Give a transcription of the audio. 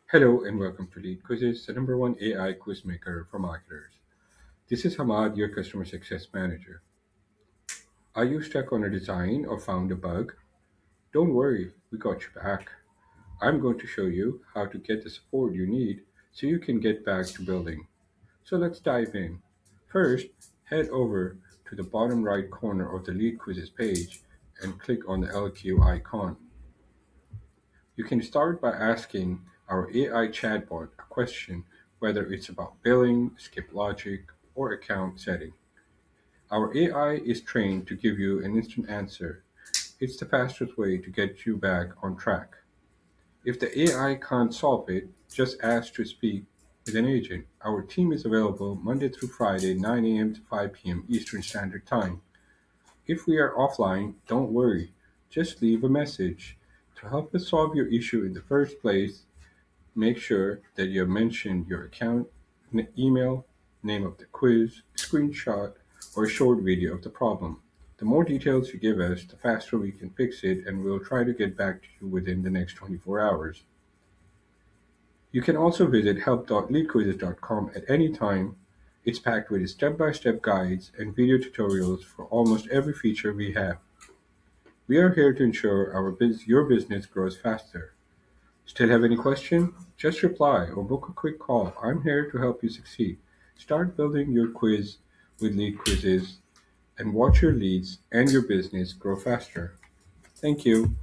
Hello and welcome to LeadQuizzes, the number one AI quiz maker for marketers. This is Hamad, your customer success manager. Are you stuck on a design or found a bug? Don't worry, we got you back. I'm going to show you how to get the support you need so you can get back to building. So let's dive in. First, head over to the bottom right corner of the LeadQuizzes page and click on the LQ icon. You can start by asking our AI chatbot a question, whether it's about billing, skip logic, or account setting. Our AI is trained to give you an instant answer. It's the fastest way to get you back on track. If the AI can't solve it, just ask to speak with an agent. Our team is available Monday through Friday, 9 a.m. to 5 p.m. Eastern Standard Time. If we are offline, don't worry. Just leave a message. To help us solve your issue in the first place, make sure that you have mentioned your account, email, name of the quiz, screenshot, or a short video of the problem. The more details you give us, the faster we can fix it, and we'll try to get back to you within the next 24 hours. You can also visit help.leadquizzes.com at any time. It's packed with step-by-step guides and video tutorials for almost every feature we have. We are here to ensure your business grows faster. Still have any question? Just reply or book a quick call. I'm here to help you succeed. Start building your quiz with lead quizzes and watch your leads and your business grow faster. Thank you.